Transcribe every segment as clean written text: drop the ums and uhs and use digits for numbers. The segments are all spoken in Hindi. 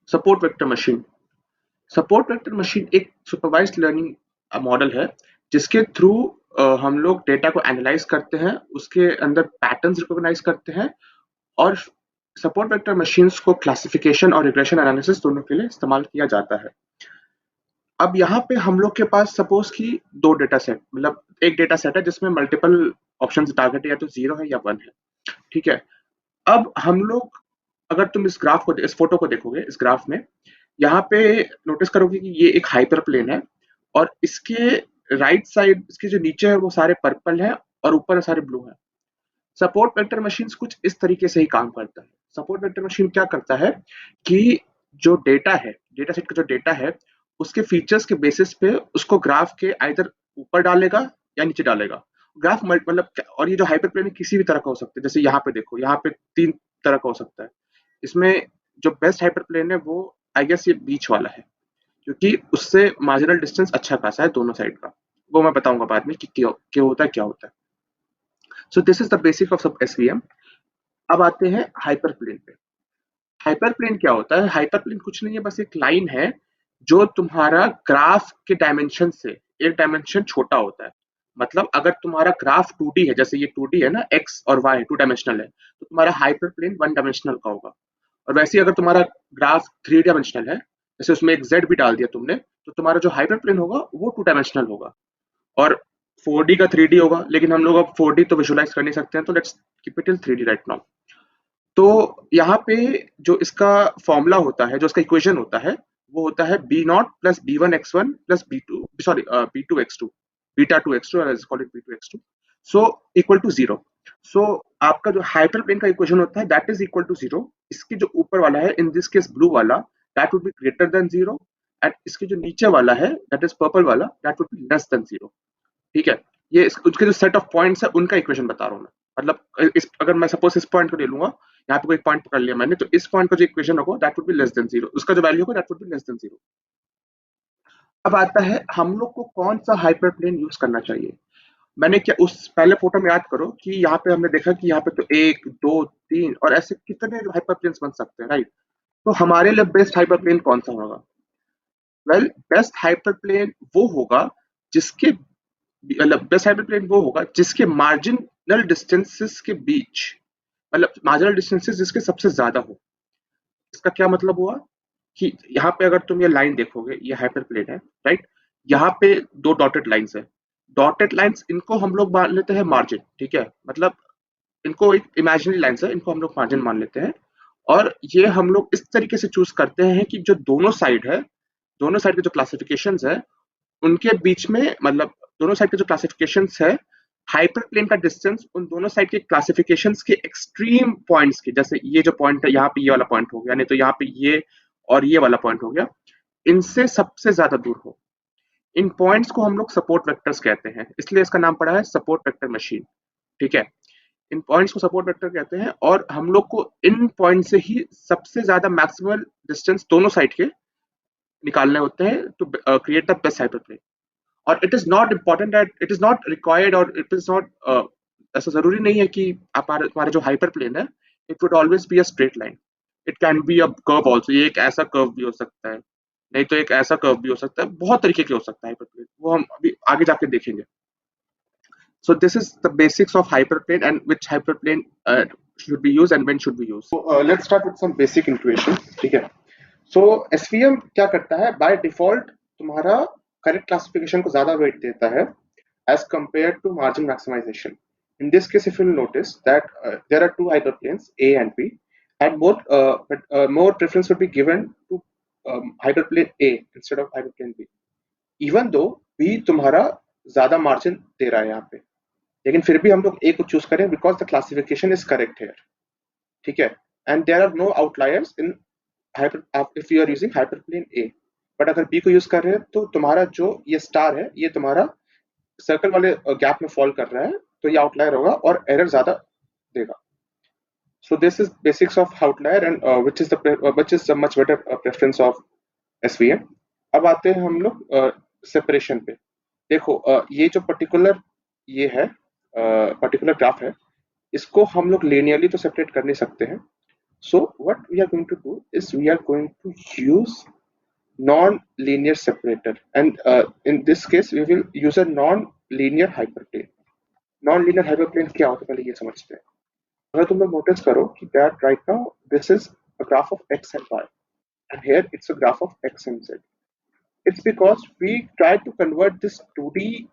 Support vector machine. Support vector machine एक सुपरवाइज्ड लर्निंग मॉडल है जिसके थ्रू हम लोग डेटा को एनालाइज करते हैं, उसके अंदर पैटर्न्स रिकॉग्नाइज करते हैं और सपोर्ट वेक्टर मशीन्स को क्लासिफिकेशन और रिग्रेशन एनालिसिस दोनों के लिए इस्तेमाल किया जाता है। अब यहाँ पे हम लोग के पास सपोज कि दो डेटा सेट, मतलब एक डेटा सेट है जिसमें मल्टीपल ऑप्शंस टारगेट या तो 0 है या 1 है। ठीक है। अब हम लोग, अगर तुम इस ग्राफ को, इस फोटो को देखोगे, इस ग्राफ में यहाँ पे नोटिस करोगे कि ये एक हाइपर प्लेन है और इसके राइट साइड, इसके जो नीचे है वो सारे पर्पल है और ऊपर सारे ब्लू है। सपोर्ट वेक्टर मशीन कुछ इस तरीके से ही काम करता है। सपोर्ट वेक्टर मशीन क्या करता है कि जो डेटा है, डेटा सेट का जो डेटा है, उसके फीचर्स के बेसिस पे उसको ग्राफ के आइदर ऊपर डालेगा या नीचे डालेगा। ग्राफ मतलब, और ये जो हाइपर प्लेन किसी भी तरह का हो सकता है। जैसे यहाँ पे देखो, यहाँ पे 3 तरह का हो सकता है। इसमें जो बेस्ट हाइपर प्लेन है वो आई गेस ये बीच वाला है, क्योंकि उससे मार्जिनल डिस्टेंस अच्छा खासा है दोनों साइड का। वो मैं बताऊंगा बाद में कि क्या होता है, क्या होता है। सो this is the basic of सब एसवीएम। अब आते हैं हाइपर प्लेन पे। हाइपर प्लेन क्या होता है? हाइपर प्लेन कुछ नहीं है, बस एक लाइन है जो तुम्हारा ग्राफ के डायमेंशन से एक डायमेंशन छोटा होता है। मतलब अगर तुम्हारा ग्राफ 2D है, जैसे ये 2D है ना, एक्स और वाई 2 डायमेंशनल है, तो तुम्हारा हाइपर प्लेन 1 डायमेंशनल का होगा। और वैसे ही अगर तुम्हारा ग्राफ 3 डायमेंशनल है, जैसे उसमें एक जेड भी डाल दिया तुमने, तो तुम्हारा जो हाइपर प्लेन होगा वो 2 डायमेंशनल होगा। और 4D का 3D होगा, लेकिन हम लोग अब 4D तो विजुअलाइज कर नहीं सकते हैं, तो let's keep it in 3D right now. तो यहाँ पे जो इसका फॉर्मूला होता है, जो इसका इक्वेशन होता है, वो होता है b0 plus b1x1 plus b2, sorry b2x2, beta 2x2, call it b2x2, so equal to 0। So आपका जो हाइपर प्लेन का इक्वेशन होता है दैट इज इक्वल टू 0। इसकी जो ऊपर वाला है, इन दिस केस ब्लू वाला, that would be greater than 0, and इसकी जो नीचे वाला है दैट इज पर्पल वाला, that would be less than 0। ठीक है। ये उसके जो सेट ऑफ पॉइंट्स है उनका इक्वेशन बता रहा हूँ मैं। मतलब अगर मैं सपोज इस पॉइंट को ले लूंगा, यहाँ पे कोई पॉइंट पकड़ लिया मैंने, तो इस पॉइंट का जो इक्वेशन होगा that would be less than 0, उसका जो वैल्यू होगा that would be less than 0। अब आता है हम लोग को कौन सा हाइपर प्लेन यूज करना चाहिए। मैंने क्या, उस पहले फोटो में याद करो कि यहाँ पे हमने देखा कि यहाँ पे तो 1 2 3 और ऐसे कितने हाइपर प्लेन्स बन सकते हैं, राइट। तो हमारे लिए बेस्ट हाइपर प्लेन कौन सा होगा? वेल, बेस्ट हाइपर प्लेन वो होगा जिसके, मतलब बेस्ट हाइपर प्लेन वो होगा जिसके मार्जिनल डिस्टेंसेस के बीच, मतलब मार्जिनल डिस्टेंसेस जिसके सबसे ज्यादा हो। इसका क्या मतलब हुआ कि यहाँ पे अगर तुम ये लाइन देखोगे, ये हाइपर प्लेन है, राइट। यहाँ पे दो डॉटेड लाइंस है। डॉटेड लाइंस, इनको हम लोग मान लेते हैं मार्जिन, ठीक है। मतलब इनको एक इमेजिनरी लाइंस है, इनको हम लोग मार्जिन मान लेते हैं। और ये हम लोग इस तरीके से चूज करते हैं कि जो दोनों साइड है, दोनों साइड के जो क्लासिफिकेशंस है उनके बीच में, मतलब दोनों साइड के जो क्लासिफिकेशंस है, हाइपर प्लेन का डिस्टेंस उन दोनों साइड के क्लासिफिकेशंस के एक्सट्रीम पॉइंट्स के, जैसे ये जो पॉइंट है, यहाँ पे ये वाला पॉइंट हो गया, नहीं तो यहाँ पे ये और ये वाला पॉइंट हो गया, इनसे सबसे ज्यादा दूर हो। इन पॉइंट्स को हम लोग सपोर्ट वेक्टर्स कहते हैं, इसलिए इसका नाम पड़ा है सपोर्ट वेक्टर मशीन। ठीक है। इन पॉइंट्स को सपोर्ट वेक्टर कहते हैं और हम लोग को इन पॉइंट से ही सबसे ज्यादा मैक्सिमल डिस्टेंस दोनों साइड के निकालने होते हैं to create the best hyper plane. और it is not important that it is not required, और इट इज नॉट, ऐसा जरूरी नहीं है कि हमारा जो हाइपर प्लेन है it would always be a straight line. It can be a curve also. ये एक ऐसा कर्व भी हो सकता है, नहीं तो एक ऐसा कर्व भी हो सकता है, बहुत तरीके के हो सकता है हाइपर प्लेन, वो हम अभी आगे जाके देखेंगे। So this is the basics of hyperplane and which hyperplane should be used and when should be used. So let's start with some basic intuition. ठीक है। So SVM क्या करता है? By default तुम्हारा correct classification को ज्यादा weight देता है as compared to margin maximization. In this case, if you'll notice that there are two hyperplanes A and B, and more preference would be given to hyperplane A instead of hyperplane B. Even though B तुम्हारा ज्यादा margin दे रहा है यहाँ पे, लेकिन फिर भी हम लोग ए को चूज करें because the classification is correct here. ठीक है। And there are no outliers in hyper, if you are using hyperplane A. But अगर बी को यूज कर रहे हैं तो तुम्हारा जो ये स्टार है ये तुम्हारा सर्कल वाले गैप में फॉल कर रहा है, तो ये आउटलायर होगा और एरर ज्यादा देगा। सो this is basics of outlier and which is a much better preference of SVM. अब आते हैं हम लोग सेपरेशन पे। देखो ये जो पर्टिकुलर ये है, पर्टिकुलर ग्राफ है, इसको हम लोग लिनियरली तो सेपरेट कर नहीं सकते हैं। So what we are going to do is we are going to use non-linear separator, and in this case we will use a non-linear hyperplane. Non-linear hyperplane क्या होता है पहले ये समझते हैं. अगर तुम लोग नोटिस करो कि that right now this is a graph of x and y, and here it's a graph of x and z. It's because we try to convert this 2D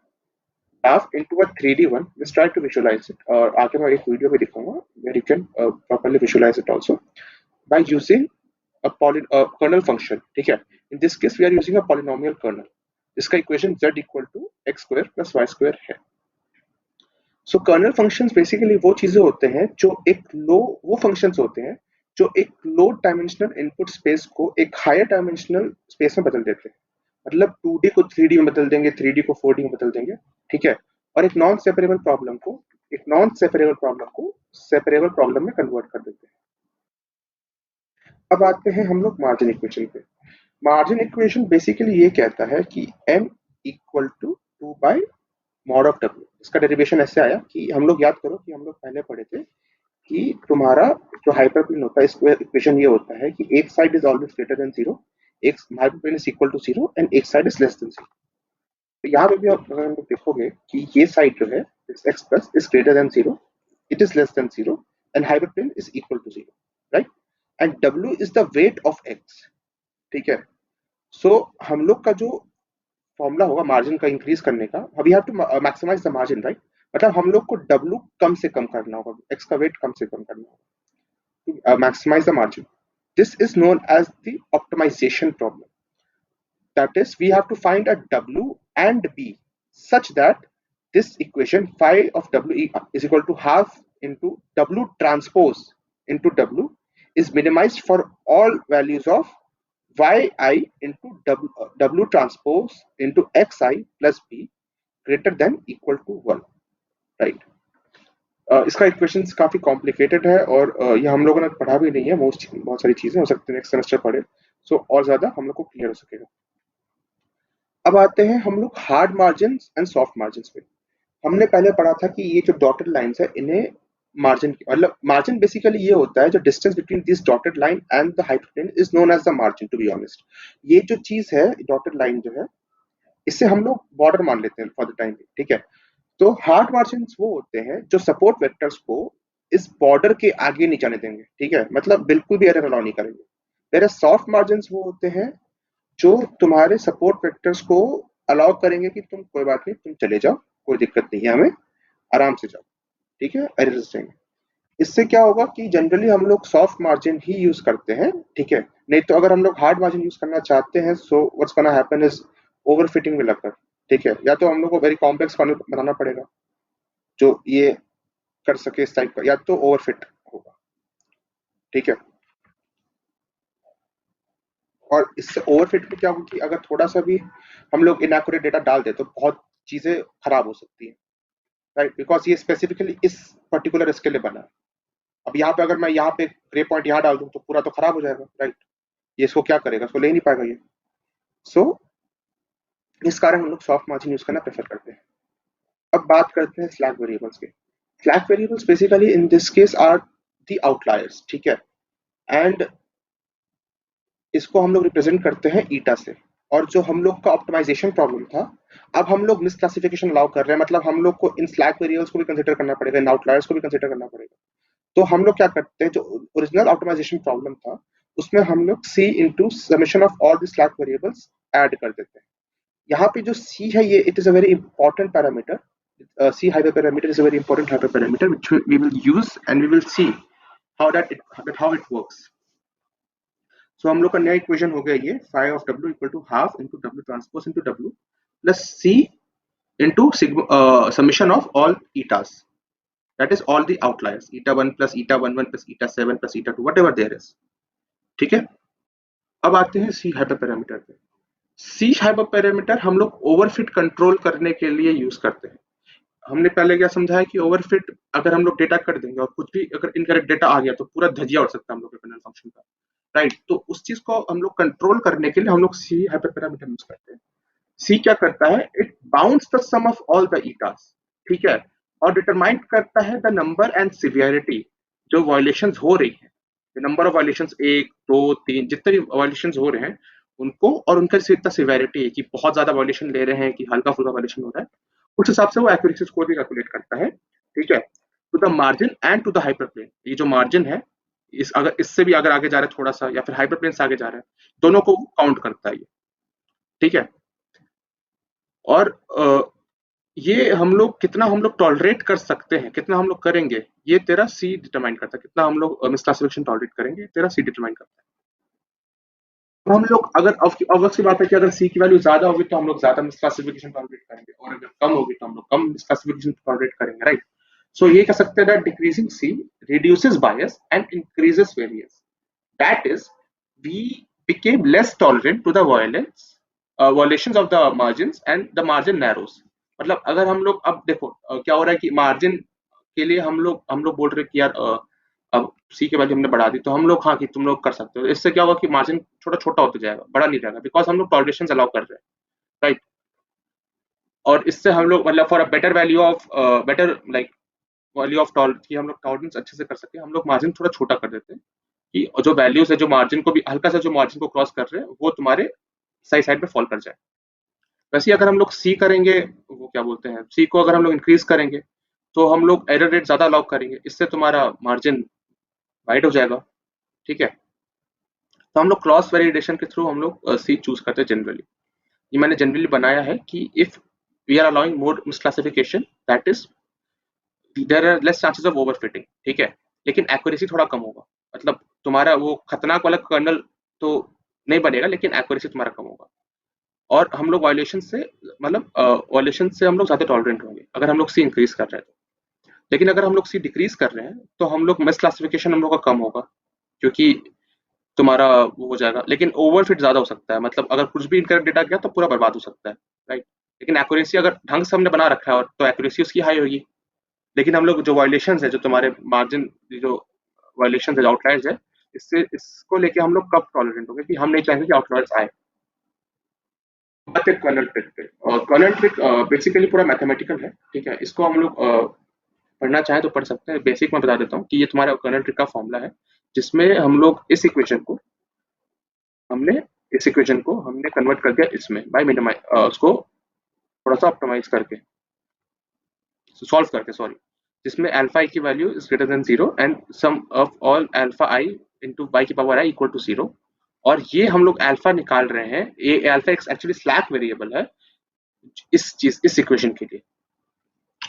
graph into a 3D one. Let's try to visualize it. और आगे मैं एक वीडियो भी दिखाऊंगा where you can properly visualize it also by using a kernel function. ठीक है. In this case we are using a polynomial kernel. इसका equation z equal to x square plus Y square है. सो कर्नल फंक्शंस बेसिकली वो चीजें होते हैं जो वो फंक्शंस होते हैं जो एक लो डायमेंशनल इनपुट स्पेस को एक हायर डायमेंशनल स्पेस में बदल देते हैं. मतलब 2D को 3D में बदल देंगे, 3D को 4D में बदल देंगे. ठीक है. और एक नॉन सेपरेबल प्रॉब्लम को सेपरेबल प्रॉब्लम में कन्वर्ट कर देते हैं. अब आते हैं हम लोग मार्जिन इक्वेशन पे. मार्जिन इक्वेशन बेसिकली ये कहता है कि m इक्वल टू 2 बाई मॉड ऑफ w. इसका डेरिवेशन ऐसे आया कि हम लोग याद करो कि हम लोग पहले पढ़े थे कि तुम्हारा जो हाइपरप्लेन होता है इसका इक्वेशन ये होता है कि एक side is always greater than 0, एक hyperplane is equal to 0 and एक साइड इज लेस देन 0. तो यहाँ पे भी अगर हम लोग देखोगे कि ये साइड जो है x plus is greater than 0, it is less than 0 and hyperplane is equal to 0, right. And w is the weight of x. ठीक है. सो हम लोग का जो फॉर्मूला होगा मार्जिन का इंक्रीज करने का, we have to maximise the margin, right. मतलब हम लोग को w कम से कम करना होगा, x का वेट कम से कम करना होगा, maximise the margin. This is known as the optimisation problem. That is, we have to find a w and b such that this equation phi of w is equal to half into w transpose into w is minimized for all values of yi into w transpose into xi plus b greater than equal to 1, right. इसका इक्वेशंस काफी कॉम्प्लिकेटेड है और ये हम लोगों ने पढ़ा भी नहीं है. बहुत सारी चीजें हो सकती है नेक्स्ट सेमेस्टर पढ़े, सो और ज्यादा हम लोग को क्लियर हो सकेगा. अब आते हैं हम लोग hard margin and soft margin पे. हमने पहले पढ़ा था कि ये जो डॉटेड लाइंस है इन्हें मार्जिन, मतलब मार्जिन बेसिकली ये होता है जो distance between this dotted line and the hyperplane is known as the margin. To be honest, ये जो चीज है डॉटेड लाइन जो है इससे हम लोग बॉर्डर मान लेते हैं फॉर द टाइम. ठीक है. तो हार्ड मार्जिन वो होते हैं जो सपोर्ट वेक्टर्स को इस बॉर्डर के आगे नहीं जाने देंगे. ठीक है. मतलब बिल्कुल भी एरर अलाउ नहीं करेंगे. मेरे सॉफ्ट मार्जिन वो होते हैं जो तुम्हारे सपोर्ट वेक्टर्स को अलाउ करेंगे कि तुम कोई बात नहीं, तुम चले जाओ, कोई दिक्कत नहीं है, हमें आराम से जाओ. ठीक है. एरर्स देंगे. इससे क्या होगा कि जनरली हम लोग सॉफ्ट मार्जिन ही यूज करते हैं. ठीक है. नहीं तो अगर हम लोग हार्ड मार्जिन यूज करना चाहते हैं so what's gonna happen is overfitting will occur. ठीक है. या तो हम लोग को वेरी कॉम्प्लेक्स कॉर्नर बनाना पड़ेगा जो ये कर सके इस टाइप का, या तो ओवरफिट होगा. ठीक है. और इससे ओवरफिट में क्या होगा कि अगर थोड़ा सा भी हम लोग इनएक्यूरेट डेटा डाल दे तो बहुत चीजें खराब हो सकती है, राइट. बिकॉज ये स्पेसिफिकली इस पर्टिकुलर इसके लिए बना है. अब यहाँ पे अगर मैं यहाँ पे ग्रे पॉइंट यहाँ डाल दूं तो पूरा तो खराब हो जाएगा, राइट. ये इसको क्या करेगा, इसको ले नहीं पाएगा ये. सो इस कारण हम लोग सॉफ्ट मार्जिन यूज करना प्रेफर करते हैं. अब बात करते हैं स्लैक वेरिएबल्स के. Slack variables basically in this case are the outliers. ठीक है. एंड इसको हम लोग रिप्रेजेंट करते हैं ईटा से. और जो हम लोग का ऑप्टिमाइजेशन प्रॉब्लम था, अब हम लोग मिसक्लासिफिकेशन अलाउ कर रहे हैं. मतलब हम लोग को इन स्लैक वेरिएबल्स को भी कंसीडर करना पड़ेगा, इन आउटलायर्स को भी कंसीडर करना पड़ेगा. तो हम लोग क्या करते हैं, जो ओरिजिनल ऑप्टिमाइजेशन प्रॉब्लम था उसमें हम लोग c into summation of all the slack variables add कर देते हैं. यहाँ पे जो c है ये it is a very important parameter. c hyper parameter is a very important hyper parameter which we will use and we will see how it works. So हम लोग का नया इक्वेशन हो गया ये phi of w equal to half into w transpose into w plus c into summation of all etas, that is all the outliers, eta 1 plus eta 11 plus eta 7 plus eta 2 whatever there is. ठीक है. अब आते हैं c hyper parameter पे. c hyper parameter हम लोग ओवरफिट कंट्रोल करने के लिए यूज करते हैं. हमने पहले क्या समझा है कि ओवरफिट अगर हम लोग डेटा कर देंगे और कुछ भी अगर इनकरेक्ट डेटा आ गया तो पूरा धजिया उड़ सकता है हम लोग के कर्नल फंक्शन का, राइट. तो उस चीज को हम लोग कंट्रोल करने के लिए हम लोग c हाइपर पैरामीटर यूज करते हैं. c क्या करता है, it bounds the sum of all the etas. ठीक है. और डिटरमाइन करता है द नंबर एंड सिवियरिटी जो वायलेशंस हो रही है. नंबर ऑफ वायलेशंस 1 2 3 जितने भी वायलेशंस हो रहे हैं उनको, और उनका इतना सिवेरिटी है कि बहुत ज्यादा वायलेशन ले रहे हैं कि हल्का फुल्का वायलेशन हो रहा है, उस हिसाब से वो एक्यूरेसी स्कोर भी कैलकुलेट करता है। ठीक है, to the margin and to the hyperplane. ये जो मार्जिन है, अगर इससे भी अगर आगे जा रहा है थोड़ा सा, या फिर हाइपरप्लेन से आगे जा रहा है, दोनों को काउंट करता है ये। ठीक है, और ये हम लोग टॉलरेट कर सकते हैं, कितना हम लोग करेंगे, ये तेरा सी डिटरमाइन करता है। कितना हम लोग मिसक्लासिफिकेशन टॉलरेट करेंगे, तेरा सी डिटरमाइन करता है। तो हम लोग अगर अब की बात है कि अगर सी की वैल्यू ज्यादा होगी तो हम लोग ज्यादा मिसक्लासिफिकेशन टॉलरेट करेंगे, और अगर कम होगी तो हम लोग कम मिसक्लासिफिकेशन टॉलरेट करेंगे, राइट। सो ये कह सकते हैं that decreasing C reduces bias and increases variance. That is, we became less tolerant to the violations of the margins and the margin narrows. मतलब अगर हम लोग अब देखो क्या हो रहा है कि मार्जिन के लिए हम लोग बोल रहे कि यार अब सी के वैल्यू हमने बढ़ा दी, तो हम लोग हाँ कि तुम लोग कर सकते हो। इससे क्या होगा कि मार्जिन छोटा छोटा होता जाएगा, बड़ा नहीं जाएगा, बिकॉज हम लोग टॉलरेशंस अलाउ कर रहे हैं, राइट। और इससे हम लोग मतलब for a better value of better like value of tall कि हम लोग टॉलरेंस अच्छे से कर सके, हम लोग मार्जिन थोड़ा छोटा कर देते हैं कि जो वैल्यूज है जो मार्जिन को भी हल्का सा जो मार्जिन को क्रॉस कर रहे हैं वो तुम्हारे सही साइड में फॉल कर जाए। वैसे अगर हम लोग सी करेंगे, वो क्या बोलते हैं, सी को अगर हम लोग इंक्रीज करेंगे तो हम लोग एरर रेट ज्यादा अलाउ करेंगे, इससे तुम्हारा मार्जिन वाइड हो जाएगा। ठीक है, तो हम लोग क्रॉस वैलिडेशन के थ्रू हम लोग सी चूज करते हैं जनरली। ये मैंने जनरली बनाया है कि if we are allowing more misclassification, that is there are less chances of overfitting. ठीक है, लेकिन एक्यूरेसी थोड़ा कम होगा, मतलब तुम्हारा वो खतरनाक वाला कर्नल तो नहीं बनेगा, लेकिन एक्यूरेसी तुम्हारा कम होगा। और हम लोग वायलेशन से मतलब वायलेशन से हम लोग ज्यादा टॉलरेंट होंगे अगर हम लोग सी इंक्रीज कर रहे हैं तो। लेकिन अगर हम लोग सी डिक्रीज कर रहे हैं तो हम लोग मिस क्लासिफिकेशन हम लोग का कम होगा, क्योंकि तुम्हारा वो हो जाएगा, लेकिन ओवरफिट ज्यादा हो सकता है। मतलब अगर कुछ भी इनकरेक्ट डेटा गया तो पूरा बर्बाद हो सकता है, राइट। लेकिन एक्यूरेसी अगर ढंग से हमने बना रखा है और तो एक्यूरेसी उसकी हाई होगी। लेकिन हम लोग जो वायलेशन है, जो तुम्हारे मार्जिन जो वायलेशन है, आउटलायर्स है, इससे इसको लेके हम लोग कब टॉलरेंट होंगे कि हम नहीं चाहेंगे कि आउटलायर्स आए। बात है कर्नल ट्रिक पे, और कर्नल ट्रिक बेसिकली पूरा मैथमेटिकल है। ठीक है, इसको हम लोग पढ़ना चाहें तो पढ़ सकते हैं। बेसिक में बता देता हूँ कि ये तुम्हारा कर्नल ट्रिक का फॉर्मूला है, जिसमें हम लोग इस इक्वेशन को हमने कन्वर्ट कर दिया इसमें बाय मिनिमाइज उसको थोड़ा सा ऑप्टिमाइज करके, सॉल्व करके, सॉरी, जिसमें अल्फा आई की value is greater than 0 and sum of all alpha I into y की पावर i इक्वल टू 0। और ये हम लोग अल्फा निकाल रहे हैं, ये अल्फा एक्चुअली स्लैक वेरिएबल है इस इक्वेशन के लिए,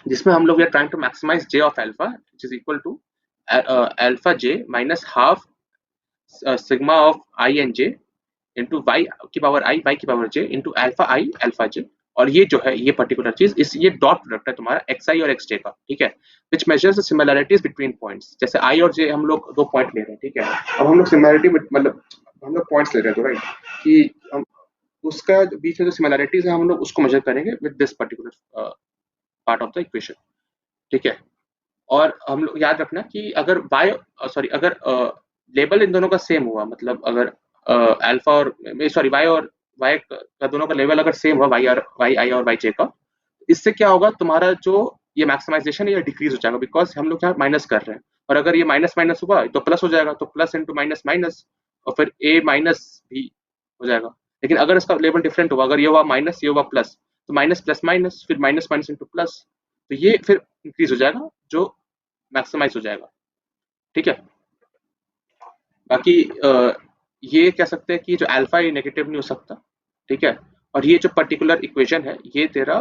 जिसमें हम लोग we are trying to maximize j of alpha which is equal to alpha j minus half sigma of i and j into y की power j into alpha j। और ये जो है ये पर्टिकुलर चीज ये डॉट प्रोडक्ट है तुम्हारा xi और xj का। ठीक है, विच measures the similarities between points. जैसे i और j हम लोग दो पॉइंट ले रहे हैं, ठीक है, अब हम लोग सिमिलरिटी मतलब हम लोग पॉइंट्स ले रहे हैं, तो राइट कि हम उसका बीच में जो सिमिलरिटीज है हम लोग उसको मेजर करेंगे with this particular part of the equation. ठीक है, और हम लोग याद रखना कि अगर अगर लेबल इन दोनों का सेम हुआ, मतलब अगर अल्फा और वाई और वाई का दोनों का लेवल अगर सेम हुआ, वाई आई और वाई जे का, इससे क्या होगा, तुम्हारा जो ये मैक्सिमाइजेशन है ये डिक्रीज हो जाएगा, बिकॉज हम लोग यहाँ माइनस कर रहे हैं। और अगर ये माइनस माइनस हुआ तो प्लस हो जाएगा, तो प्लस इंटू माइनस माइनस, और फिर ए माइनस भी हो जाएगा। लेकिन अगर इसका लेवल डिफरेंट हुआ, अगर ये हुआ माइनस ये हुआ प्लस, तो माइनस प्लस माइनस फिर माइनस माइनस इंटू प्लस, तो ये फिर इंक्रीज हो जाएगा जो मैक्सिमाइज हो जाएगा। ठीक है, बाकी ये कह सकते हैं कि जो अल्फा ये नेगेटिव नहीं हो सकता। ठीक है, और ये जो पर्टिकुलर इक्वेशन है ये तेरा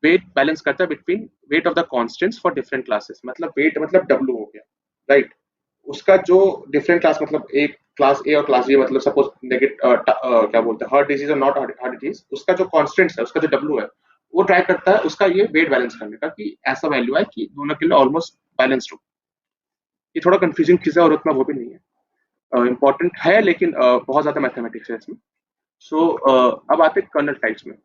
वेट बैलेंस करता है between weight of the constants for different classes. मतलब वेट मतलब डब्ल्यू हो गया, राइट। उसका जो डिफरेंट क्लास मतलब एक क्लास ए और क्लास बी, मतलब सपोज क्या बोलते हैं हार्ट डिजीज और नॉट हार्ट डिजीज, उसका जो कांस्टेंट्स है उसका जो डब्ल्यू है वो ट्राई करता है उसका ये वेट बैलेंस करने का कि ऐसा वैल्यू है कि दोनों के लिए ऑलमोस्ट बैलेंस्ड हो। ये थोड़ा कंफ्यूजिंग चीज है और उतना वो भी नहीं है, इंपॉर्टेंट है, लेकिन बहुत ज्यादा मैथमेटिक्स है इसमें। सो अब आते हैं कर्नल टाइप्स में।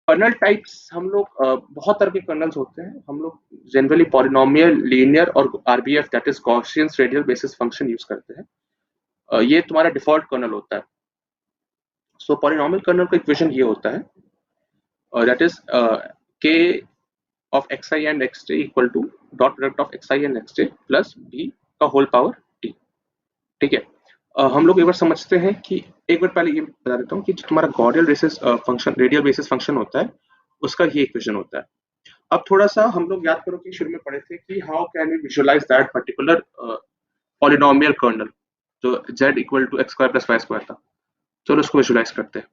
कर्नल टाइप्स हम लोग बहुत तरह के कर्नल्स होते हैं। हम लोग जनरली पॉलिनोमियल, लीनियर और RBF that is Gaussian radial basis function use करते हैं। ये तुम्हारा डिफॉल्ट कर्नल होता है। सो पॉलिनोमियल कर्नल का इक्वेशन ये होता है दैट इज के of xi and xj equal to dot product of xi and xj plus b का होल पावर t। ठीक है। हम लोग एक बार समझते हैं कि एक बार पहले ये बता देता हूँ कि जो तुम्हारा रेडियल बेसिस फंक्शन होता है, उसका ये इक्वेशन होता है। अब थोड़ा सा हम लोग याद करो कि शुरू में पढ़े थे कि how can we visualize that particular polynomial kernel, जो z equal to x square plus Y square था। चलो उसको विजुअलाइज करते हैं।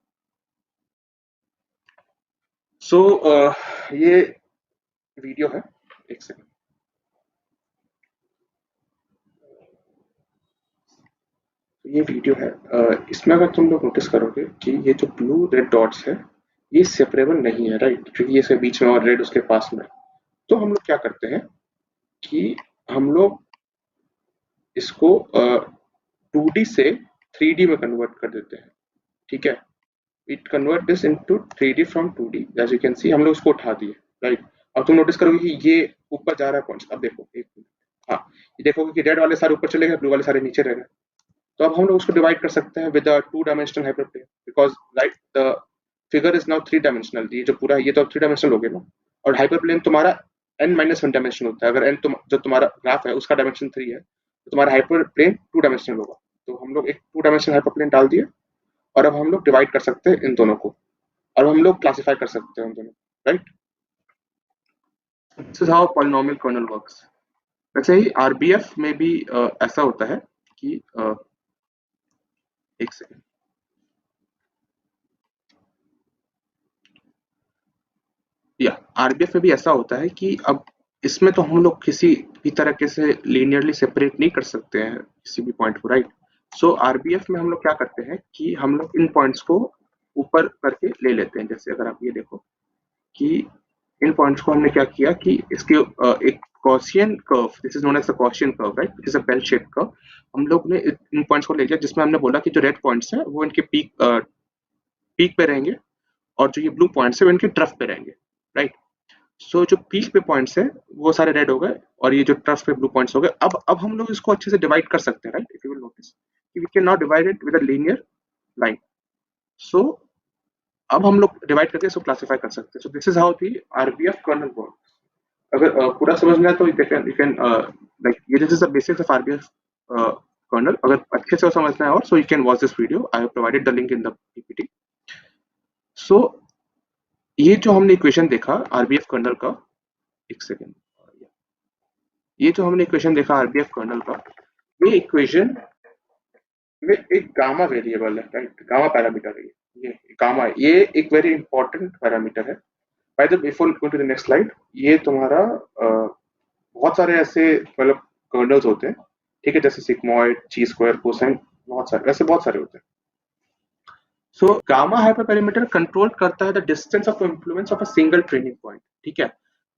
सो ये वीडियो है, एक सेकंड। ये वीडियो है, इसमें अगर तुम लोग नोटिस करोगे कि ये जो ब्लू रेड डॉट्स है, ये सेपरेबल नहीं है, राइट, क्योंकि ये इसके बीच में और रेड उसके पास में। तो हम लोग क्या करते हैं कि हम लोग इसको 2D से 3D में कन्वर्ट कर देते हैं, ठीक है। It convert this into 3D from 2D, as you can see हम लोग उसको उठा दिए, राइट। अब तुम नोटिस करोगे कि ये ऊपर जा रहा है पॉइंट्स। अब देखो एक मिनट, हाँ, ये देखोगे कि रेड वाले सारे ऊपर चले गए, ब्लू वाले सारे नीचे रह गए। तो अब हम लोग उसको डिवाइड कर सकते हैं with a 2 dimensional hyperplane, because right the figure is now 3 dimensional. ये जो पूरा ये तो अब 3 डायमेंशनल हो गया ना, और हाइपरप्लेन तुम्हारा n-1 डायमेंशन होता है। अगर जो तुम्हारा ग्राफ है उसका डायमेंशन 3 है, तो तुम्हारा हाइपरप्लेन 2 डायमेंशनल होगा। तो हम लोग एक 2 डायमेंशनल हाइपरप्लेन डाल दिए, और अब हम लोग डिवाइड कर सकते हैं इन दोनों को, और हम लोग क्लासिफाई कर सकते हैं उन दोनों, right. This is how polynomial kernel works. वैसे ही आरबीएफ में भी ऐसा होता है कि एक सेकंड, या आरबीएफ में भी ऐसा होता है कि अब इसमें तो हम लोग किसी भी तरीके से लीनियरली सेपरेट नहीं कर सकते हैं किसी भी पॉइंट को, राइट। सो आरबीएफ में हम लोग क्या करते हैं कि हम लोग इन पॉइंट्स को ऊपर करके ले लेते हैं। जैसे अगर आप ये देखो कि इन पॉइंट्स को हमने क्या किया कि इसके एक Gaussian curve, this is known as the Gaussian curve, right, which is a bell shape curve. हम लोग ने इन पॉइंट्स को ले लिया, जिसमें हमने बोला कि जो रेड पॉइंट्स हैं वो इनके पीक पे रहेंगे, और जो ये ब्लू पॉइंट्स है वो इनके ट्रफ पे रहेंगे, राइट। सो जो पीक पे पॉइंट्स है वो सारे रेड हो गए, और ये जो ट्रफ पे ब्लू पॉइंट्स हो गए। अब हम लोग इसको अच्छे से डिवाइड कर सकते हैं, right. If you will notice we can not divide it with a linear line. So अब हम लोग डिवाइड करके इसको क्लासिफाई कर सकते हैं। So this is how the RBF kernel works. अगर पूरा समझना है तो यू कैन लाइक ये this is the basics of RBF kernel. अगर अच्छे से समझना है और so you can watch this video, I have provided the link in the PPT. So ये जो हमने इक्वेशन देखा आरबीएफ कर्नल का, एक सेकेंड, ये जो हमने इक्वेशन देखा आरबीएफ कर्नल का, ये इक्वेशन में एक गामा वेरिएबल है, राइट, गामा पैरामीटर है। ये गामा, ये एक वेरी इंपॉर्टेंट पैरामीटर है। By the before going to the next slide, ये तुम्हारा बहुत सारे ऐसे मतलब कर्नल्स होते हैं, ठीक है, जैसे सिग्मॉइड, ची स्क्वायर, कोसाइन, बहुत सारे ऐसे बहुत सारे होते हैं। सो गामा हाइपरपेरिमीटर कंट्रोल करता है the distance of influence of a single training point, ठीक है।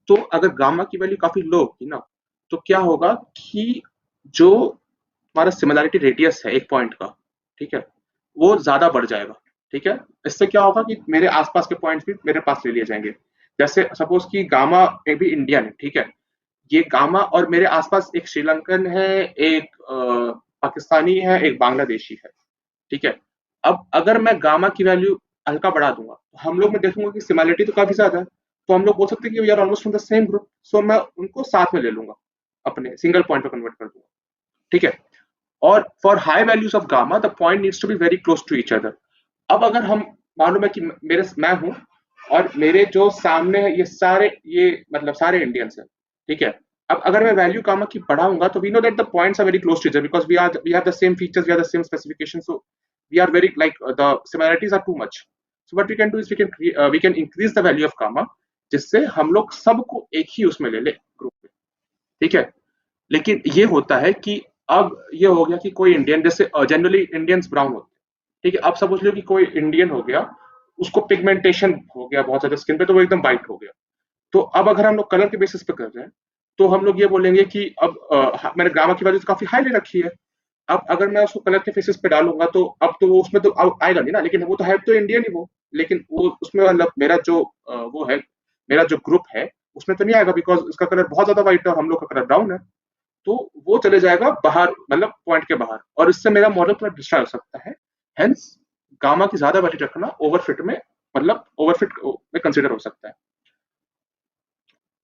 तो अगर गामा की वैल्यू काफी लो होगी ना, तो क्या होगा कि जो हमारा सिमिलैरिटी रेडियस है एक पॉइंट का, ठीक है, वो ज्यादा बढ़ जाएगा, ठीक है। इससे क्या होगा कि मेरे आसपास के पॉइंट्स भी मेरे पास ले लिए जाएंगे। जैसे सपोज कि गामा में भी इंडियन है, ठीक है, ये गामा और मेरे आसपास एक श्रीलंकन है, एक पाकिस्तानी है, एक बांग्लादेशी है, ठीक है। अब अगर मैं गामा की वैल्यू हल्का बढ़ा दूंगा, तो हम लोग में देखूंगा कि सिमिलरिटी तो काफी ज्यादा है, तो हम लोग बोल सकते हैं कि we are almost from the same group. So मैं उनको साथ में ले लूंगा, अपने सिंगल पॉइंट पर कन्वर्ट कर दूंगा, ठीक है। और for high values of gamma the point needs to be very close to each other. अब अगर हम मालूम है कि मैं हूं और मेरे जो सामने है ये मतलब सारे इंडियंस हैं, ठीक है। अब अगर मैं वैल्यू गामा की बढ़ाऊंगा, तो we know that the points are very close to each other, because we have the same features, we have the same specification, so we are very like the similarities are too much. So what we can do is we can increase the value of gamma, जिससे हम लोग सबको एक ही उसमें ले ले ग्रुप में, ठीक है। लेकिन ये होता है कि अब ये हो गया कि कोई इंडियन, जैसे जनरली इंडियंस ब्राउन होते हैं, ठीक है। अब समझ लो कि कोई इंडियन हो गया, उसको पिगमेंटेशन हो गया बहुत ज्यादा स्किन पे, तो वो एकदम व्हाइट हो गया। तो अब अगर हम लोग कलर के बेसिस पे कर रहे हैं, तो हम लोग ये बोलेंगे कि अब मैंने गामा की वैल्यू तो काफी हाई ले रखी है, अब अगर मैं उसको कलर के फेसिस पे डालूंगा, तो अब तो वो उसमें तो आएगा नहीं ना, लेकिन वो तो है तो इंडियन ही वो, लेकिन वो उसमें मतलब मेरा जो वो है, मेरा जो ग्रुप है उसमें तो नहीं आएगा, बिकॉज उसका कलर बहुत ज्यादा व्हाइट है और हम लोग का कलर ब्राउन है। तो वो चले जाएगा बाहर, मतलब पॉइंट के बाहर, और इससे मेरा मॉडल थोड़ा डिस्ट्रॉय हो सकता है। हेंस गामा की ज्यादा वैल्यू रखना ओवरफिट में, मतलब ओवरफिट में कंसिडर हो सकता है।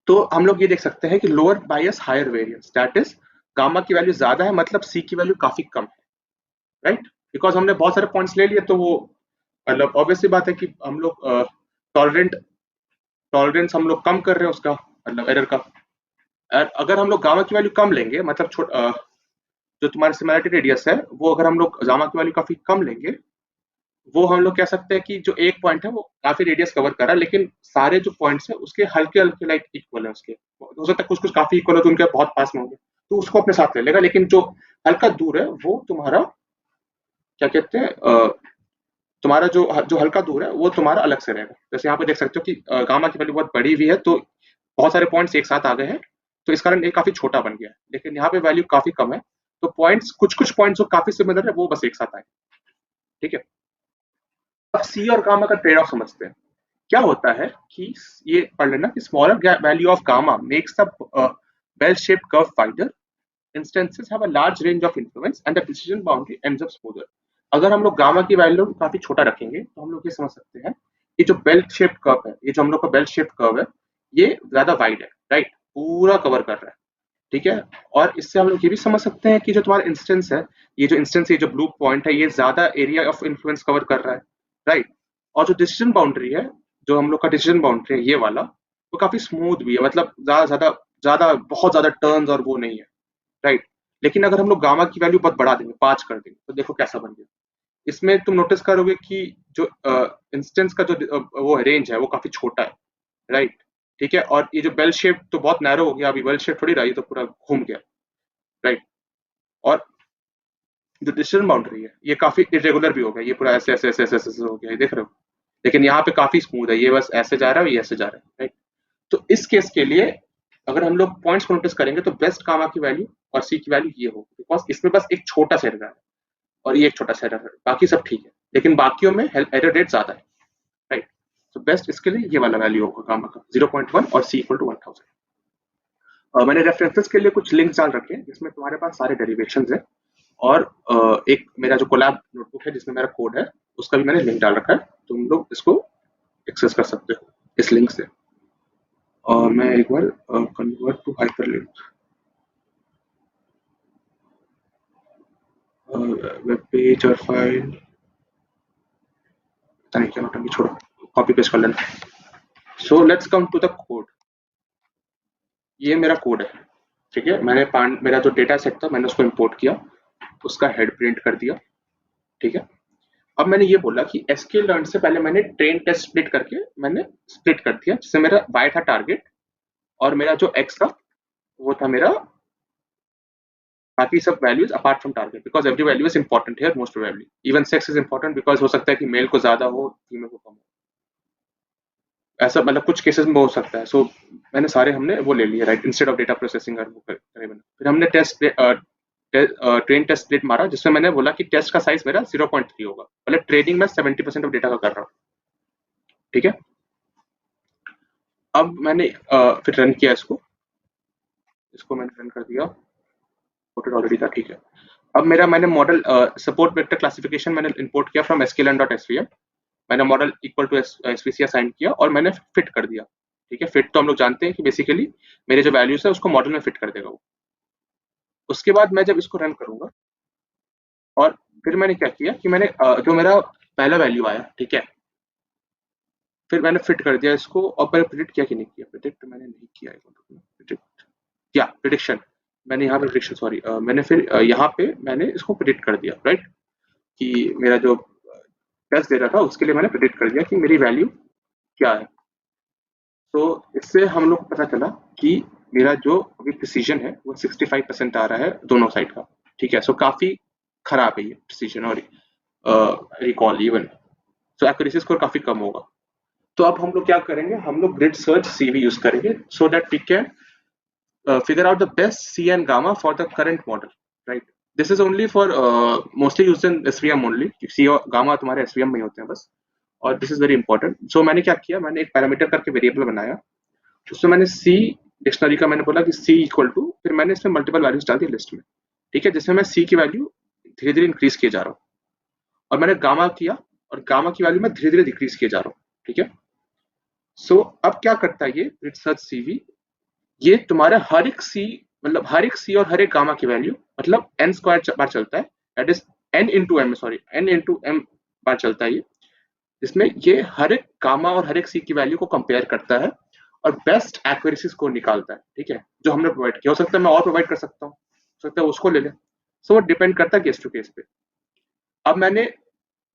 तो हम लोग ये देख सकते हैं कि lower bias higher variance, that is gamma की वैल्यू ज्यादा है, मतलब सी की वैल्यू काफी कम है, राइट, बिकॉज हमने बहुत सारे पॉइंट्स ले लिए, तो वो मतलब ऑब्वियसली बात है कि हम लोग टॉलरेंस हम लोग कम कर रहे हैं उसका, मतलब एरर का। अगर हम लोग गामा की वैल्यू कम लेंगे, मतलब जो तुम्हारा सिमिलैरिटी रेडियस है वो अगर हम लोग गामा की वैल्यू काफी कम लेंगे, वो हम लोग कह सकते हैं कि जो एक पॉइंट है वो काफी रेडियस कवर कर रहा है, लेकिन सारे जो पॉइंट्स है उसके हल्के हल्के लाइक इक्वल है उसके, हो सकता है कुछ कुछ काफी इक्वल हो तो उनके बहुत पास में होंगे, तो उसको अपने साथ ले लेगा। लेकिन जो हल्का दूर है वो तुम्हारा क्या कहते हैं, तुम्हारा जो जो हल्का दूर है वो तुम्हारा अलग से रहेगा। जैसे यहाँ पे देख सकते हो कि गामा की वैल्यू बहुत बड़ी हुई है, तो बहुत सारे पॉइंट्स एक साथ आ गए हैं, तो इस कारण ये काफी छोटा बन गया है। लेकिन यहाँ पे वैल्यू काफी कम है, तो पॉइंट्स कुछ कुछ पॉइंट्स जो काफी सिमिलर है वो बस एक साथ आए। ठीक है, अब सी और गामा का ट्रेड ऑफ समझते हैं। क्या होता है कि ये पढ़ लेना कि smaller value of gamma makes the bell shaped curve wider, instances have a large range of influence and the decision boundary ends up smoother। अगर हम लोग गामा की वैल्यू काफी छोटा रखेंगे तो हम लोग ये समझ सकते हैं कि जो बेल शेप्ड कर्व है, ये जो हम लोग का बेल शेप्ड कर्व है, ये ज्यादा वाइड है, राइट, पूरा कवर कर रहा है। ठीक है, और इससे हम लोग ये भी समझ सकते हैं कि जो तुम्हारा इंस्टेंस है, ये जो इंस्टेंस, ये जो ब्लू पॉइंट है, ये ज्यादा एरिया ऑफ इन्फ्लुएंस कवर कर रहा है, राइट। और जो डिसीजन बाउंड्री है, जो हम लोग का डिसीजन बाउंड्री है ये वाला, वो काफी स्मूथ भी है, मतलब ज्यादा ज्यादा ज्यादा बहुत ज्यादा टर्न्स और वो नहीं है, राइट। लेकिन अगर हम लोग गामा की वैल्यू बहुत बढ़ा देंगे, 5 कर देंगे, तो देखो कैसा बन गया। इसमें तुम नोटिस करोगे कि जो इंस्टेंस का जो वो रेंज है वो काफी छोटा है, राइट। ठीक है, और ये जो बेल शेप तो बहुत नैरो हो गया, अभी बेल शेप थोड़ी रही, तो पूरा घूम गया, राइट। और जो डिसीजन बाउंड्री है ये काफी इरेगुलर भी हो गया, ये पूरा ऐसे ऐसे ऐसे ऐसे ऐसे हो गया, ये देख रहे हो। लेकिन यहाँ पे काफी स्मूथ है, ये बस ऐसे जा रहा है, ये ऐसे जा रहा है, राइट। तो इस केस के लिए अगर हम लोग पॉइंट्स को नोटिस करेंगे तो बेस्ट गामा की वैल्यू और सी की वैल्यू ये होगी, बिकॉज इसमें बस एक छोटा सा एरर है और ये एक छोटा सा एरर है, बाकी सब ठीक है, लेकिन बाकियों में एरर रेट ज्यादा है, राइट। तो बेस्ट इसके लिए ये वाला वैल्यू होगा गामा का 0.1 और सी इक्वल टू 1000। मैंने रेफरेंसेस के लिए कुछ लिंक्स डाल रखे हैं जिसमें तुम्हारे पास सारे डेरिवेशंस है, और एक मेरा जो कोलैब नोटबुक है जिसमें मेरा कोड है, उसका भी मैंने लिंक डाल रखा है, तुम लोग इसको एक्सेस कर सकते हो इस लिंक से। और मैं एक बार convert to hyperlink web page और फाइल, पता नहीं क्या नोट, छोड़ो, कॉपी पेस्ट कर लेना। So let's come to the code. ये मेरा कोड है, ठीक है। मेरा जो डेटा सेट था मैंने उसको इंपोर्ट किया, उसका हेड प्रिंट कर दिया, ठीक है। अब मैंने ये बोला कि एसक्यूएल लर्न से पहले मैंने ट्रेन टेस्ट स्प्लिट करके मैंने स्प्लिट कर दिया, जिससे मेरा y था टारगेट और मेरा जो x था वो था मेरा बाकी सब values apart from target, because every value is important here, most probably even sex is important, because हो सकता है कि मेल को ज्यादा हो, फीमेल को कम हो, ऐसा मतलब कुछ केसेस में हो सकता है। सो मैंने सारे हमने वो ले लिए, right, instead of data processing और वो करे मैंने। फिर हमने ट्रेन टेस्ट स्प्लिट मारा, जिसमें मैंने बोला कि टेस्ट का साइज मेरा 0.3 होगा, मतलब ट्रेनिंग में 70% ऑफ डेटा का कर रहा हूँ, ठीक है। अब मैंने फिर रन किया इसको मैंने रन कर दिया, पोर्टेड ऑलरेडी था, ठीक है। अब मैंने मॉडल सपोर्ट वेक्टर क्लासिफिकेशन मैंने इंपोर्ट किया फ्रॉम sklearn.svm, मैंने model equal to svc assign किया और मैंने फिट कर दिया, ठीक है। फिट तो हम लोग जानते हैं कि बेसिकली मेरे जो वैल्यूज है उसको मॉडल में फिट कर देगा वो। उसके बाद मैं जब इसको रन करूंगा, और फिर मैंने क्या किया कि मैंने जो मेरा पहला वैल्यू आया, ठीक है, फिर मैंने फिट कर दिया इसको, और मैंने प्रिडिक्ट किया कि नहीं किया, प्रिडिक्ट मैंने नहीं किया, प्रिडिक्ट या प्रिडिक्शन, मैंने यहाँ पे प्रिडिक्शन, सॉरी, मैंने फिर यहाँ पे मैंने इसको प्रिडिक्ट कर दिया, राइट, कि मेरा जो टेस्ट दे रहा था उसके लिए मैंने प्रिडिक्ट कर दिया कि मेरी वैल्यू क्या है। तो इससे हम लोग को पता चला कि मेरा जो अभी प्रिसीजन है वो 65% आ रहा है दोनों साइड का, ठीक है। सो काफी खराब है ये प्रिसीजन और रिकॉल इवन, सो एक्यूरेसी स्कोर काफी कम होगा। तो अब हम लोग क्या करेंगे, हम लोग ग्रिड सर्च सीवी यूज करेंगे, so that we can figure out the best C and gamma for the current model, right? This is only for mostly used in SVM only, C और gamma तुम्हारे SVM में होते हैं बस, और this is very important। So मैंने क्या किया, मैंने एक पैरामीटर करके वेरिएबल बनाया, उसमें मैंने C डिक्शनरी का मैंने बोला कि C इक्वल टू, फिर मैंने इसमें मल्टीपल वैल्यूज डाल दी लिस्ट में, ठीक है, जिसमें मैं C की वैल्यू धीरे धीरे इंक्रीज किए जा रहा हूँ, और मैंने गामा किया और गामा की वैल्यू में धीरे धीरे डिक्रीज किए जा रहा हूँ, ठीक है। सो अब क्या करता है ये ग्रिड सर्च सीवी, ये तुम्हारा हर एक सी, मतलब हर एक सी और हर एक गामा की वैल्यू मतलब n स्क्वायर बार चलता है, दैट इज n बार चलता है ये, जिसमें ये हर एक गामा और हर एक सी की वैल्यू को कंपेयर करता है और बेस्ट एक्यूरेसी स्कोर निकालता है, ठीक है, जो हमने प्रोवाइड किया। हो सकता है मैं और प्रोवाइड कर सकता हूँ, हो सकता है उसको ले ले, सो वो डिपेंड करता है केस टू केस पे। अब मैंने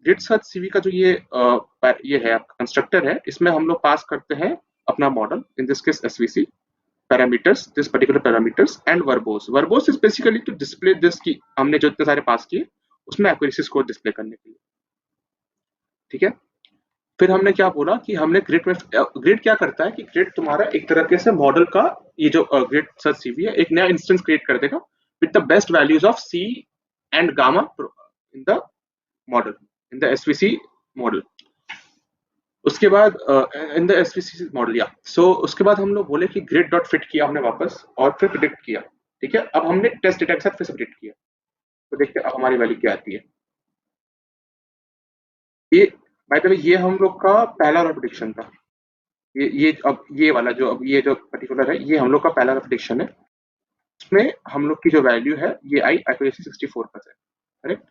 ग्रिड सर्च सीवी का जो ये है आपका कंस्ट्रक्टर है, इसमें हम लोग पास करते हैं अपना model, in this case SVC parameters, this particular parameters and verbose. Verbose is basically to display this की हमने जो इतने सारे पास किए उसमें एक्यूरेसी स्कोर डिस्प्ले करने के लिए, ठीक है। फिर हमने क्या बोला कि हमने ग्रिड क्या करता है कि ग्रिड तुम्हारा एक तरीके से मॉडल का ये जो ग्रिड सर्च सीवी है एक नया इंस्टेंस क्रिएट कर देगा with the best values of C and gamma in the model, in the SVC model. उसके बाद इन द एसवीसी मॉडल या सो उसके बाद हम लोग बोले कि ग्रिड डॉट फिट किया हमने वापस और फिर प्रिडिक्ट किया, ठीक है। अब हमने टेस्ट डेटा के साथ फिर से प्रिडिक्ट किया, तो देखते हैं अब हमारी वैल्यू क्या आती है। ये बाय द वे ये हम लोग का पहला प्रिडिक्शन था, ये वाला जो अब ये जो पर्टिकुलर है ये हम लोग का पहला प्रिडिक्शन है। इसमें हम लोग की जो वैल्यू है ये आई एक्यूरेसी 64%, करेक्ट।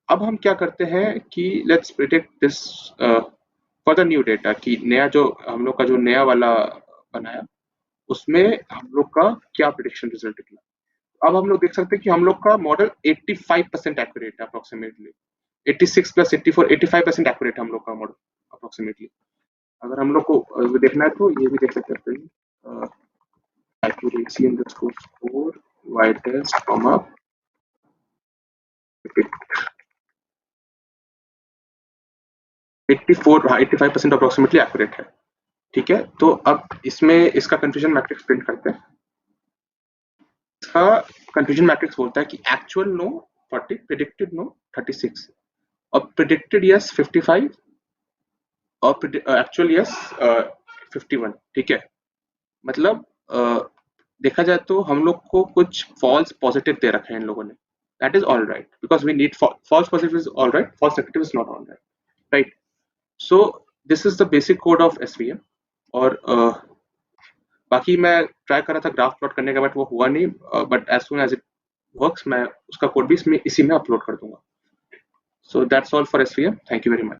अब हम क्या करते हैं कि let's predict this for the new data की नया जो हम लोग का जो नया वाला बनाया उसमें हम लोग का क्या प्रिडिक्शन रिजल्ट निकला। अब हम लोग देख सकते हैं कि हम लोग का मॉडल 85% एक्यूरेट है अप्रोक्सीमेटली, 86 प्लस 84 85% एक्यूरेट है हम लोग का मॉडल अप्रोक्सीमेटली। अगर हम लोग को देखना है तो ये भी देख सकते हैं accuracy in the score y test comma 85% approximately accurate है, ठीक है। तो अब इसमें इसका कंफ्यूजन मैट्रिक्स प्रिंट करते हैं। इसका कंफ्यूजन मैट्रिक्स बोलता है कि एक्चुअल नो 40, प्रेडिक्टेड नो 36 और प्रेडिक्टेड यस 55 और एक्चुअल यस 51, ठीक है। मतलब देखा जाए तो हम लोग को कुछ फॉल्स पॉजिटिव दे रखे हैं इन लोगों ने, that is all right because we need false positive is all right, false negative is not all right, right. So this is the basic code of SVM. और बाकी मैं ट्राई कर रहा था ग्राफ प्लॉट करने का बट वो हुआ नहीं, but as soon as it works मैं उसका कोड भी इसी में अपलोड कर दूंगा। So that's all for SVM, thank you very much.